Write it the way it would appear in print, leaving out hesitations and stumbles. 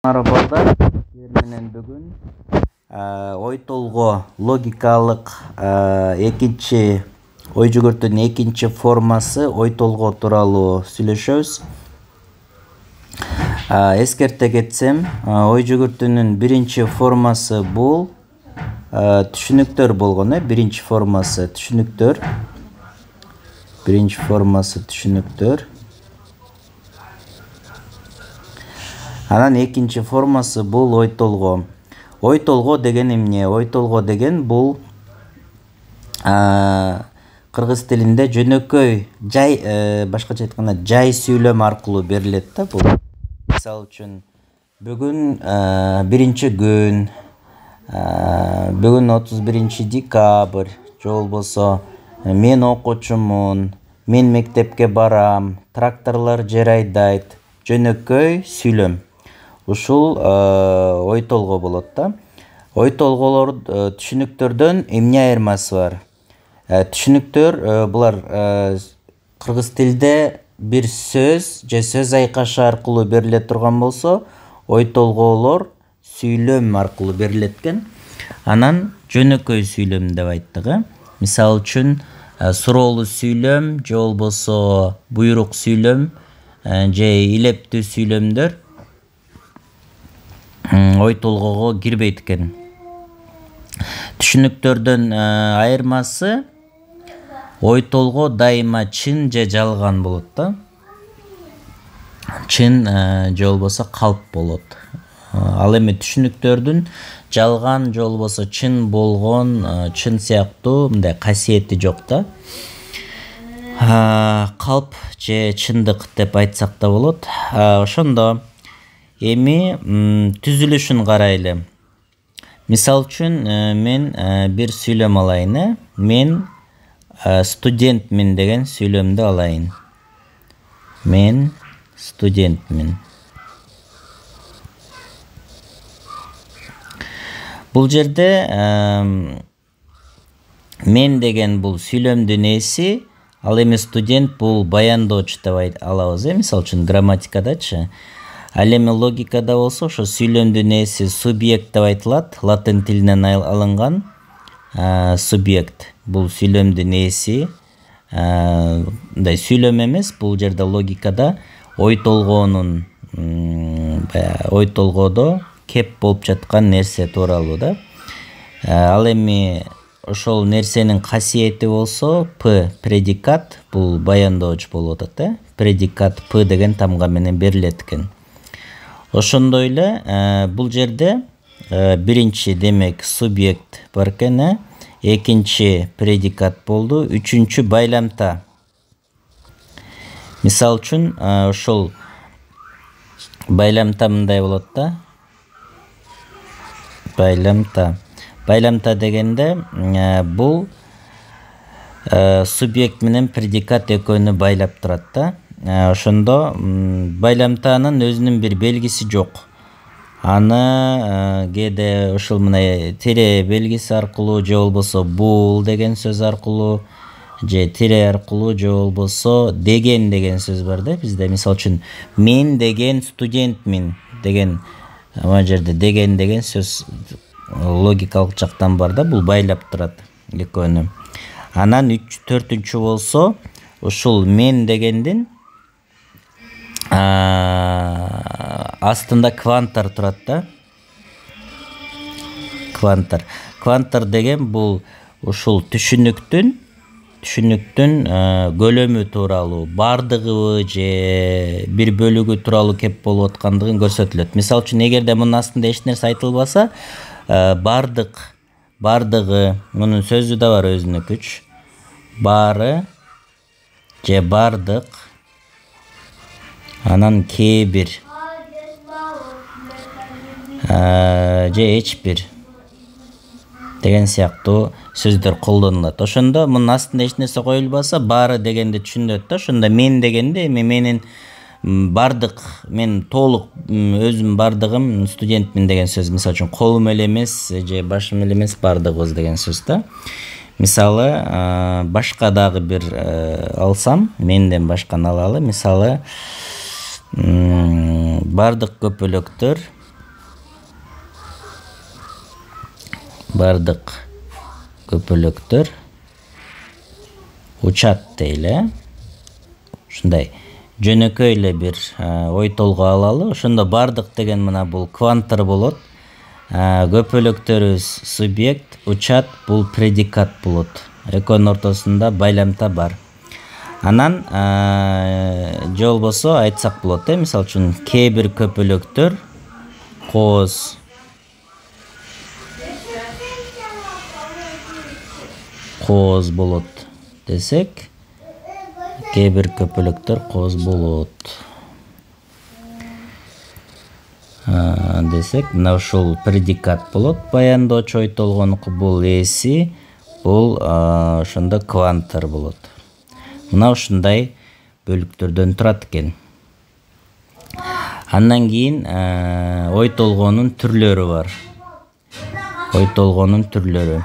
Merhabalar. Менен бүгүн ой толгоо логикалык экинчи ой жүгүртүүнүн экинчи формасы ой толгоо тууралуу сүйлөшөбүз. Эскерте кетсем, ой жүгүртүүнүн биринчи формасы бул түшүнүктөр болгон, биринчи формасы түшүнүктөр. Биринчи формасы түшүнүктөр. Анан экинчи формасы бул ой толгоо. Ой толгоо деген эмне? Ой толгоо деген бул кыргыз тилинде жөнөкөй жай, башкача айтканда жай сүйлөм аркылуу берилет да бул. Мисалы үчүн бүгүн биринчи күн, бүгүн 31 декабрь, же болбосо мен окуучумун, мен мектепке барам, тракторлор жер айдайт, жөнөкөй сүйлөм. Ушул ой толгоо болот да. Ой толголор түшүнүктөрдөн эмне айырмасы бар? Түшүнүктөр булар кыргыз тилде бир сөз же сөз айкашы аркылуу бериле турган болсо, ой толголор сүйлөм аркылуу берилет экен. Анан жөнөкөй сүйлөм деп айттык. Мисалы үчүн суроолуу сүйлөм же болбосо буйрук сүйлөм же илептүү сүйлөмдөр ой толгоого кирбейт экен. Түшүнүктөрдөн айырмасы, ой толгоо дайыма чын же жалган болот да. Чын же болбосо калп болот. Ал эми түшүнүктөрдүн жалган же болбосо чын болгон, чын сыяктуу мындай касиети жок да. Калп же чындык деп айтсак да болот. Ошондо эми түзүлүшүн карайлы. Мисалы үчүн мен бир сүйлөм алайын. Мен студентмин деген сүйлөмдү алайын. Мен студентмин. Бул жерде мен деген бул сүйлөмдүн ээси, ал эми студент бул баяндоочу деп алабыз. Мисалы үчүн грамматикадачы. Ал эми логикада болсо ошо сүйлөмдүн ээси субъект деп айтылат. Латын тилинен алынган субъект. Бул сүйлөмдүн ээси. Мындай сүйлөм эмес, бул жерде логикада ой толгоонун ой толгоодо кеп болуп жаткан нерсе тууралуу да. Ал эми ошол нерсенин касиети болсо п предикат, бул баяндоочу болуп атат. Предикат п деген тамга менен берилет экен. Ошондой эле бул жерде биринчи демек субъект бар экен, экинчи предикат болду, үчүнчү байламта. Мисалы үчүн ошол байламта мындай болот да. Байламта. Байламта дегенде бул субъект менен предикат экөөнү байлап турат да. Ошондо байламтанын өзүнүн бир белгиси жок. Аны кээде ушул мына тире белгиси аркылуу же болбосо бул деген сөз аркылуу же тире аркылуу же болбосо деген сөз бар да бизде. Мисалы үчүн мен деген студентмин деген, ана жерде деген сөз логикалык жактан бар да, бул байлап турат экөөнү. Анан төртүнчү болсо ушул мен дегендин астында квантар турат да. Квантар. Квантар деген бул ушул түшүнүктүн көлөмү тууралуу, бардыгыбы же бир бөлүгү тууралуу кеп болуп аткандыгын көрсөтүлөт. Мисалы үчүн эгерде мунун астында эч нерсе айтылбаса, бардыгы, мунун сөзү да бар өзүнө күч. Бары же бардык, анан кээ бир же эч бир деген сыяктуу сөздөр колдонулат. Ошондо мунун астында эч нерсе коюлбаса, баары дегенди түшүнүлөт да. Ошондо мен дегенде эми менин бардык, мен толук өзүм бардыгым студентмин деген сөз. Мисалы үчүн колум эле эмес же башым эле эмес, бардыгыбыз деген сөз да. Мисалы башка дагы бир алсам, менден башканы алалы. Мисалы бардык көпөлөктөр бардык көпөлөктөр учат дейле. Ушундай жөнөкөй эле бир ой толгоо алалы. Ошондо бардык деген мына бул кванттар болот. Көпөлөктөрүбүз субъект, учат бул предикат болот. Экөөнүн ортосунда байламта бар. Анан же болбосо айтсак болот, мисалы үчүн кээ бир көпөлөктөр кооз болот десек, кээ бир көпөлөктөр кооз болот десек, мына ушул предикат болот. Баяндоочу ой толгоонуку бул эси, бул ошондо кванттар болот. Мына ушундай бөлүктөрдөн турат экен. Андан кийин ой толгоонун түрлөрү бар. Ой толгоонун түрлөрү.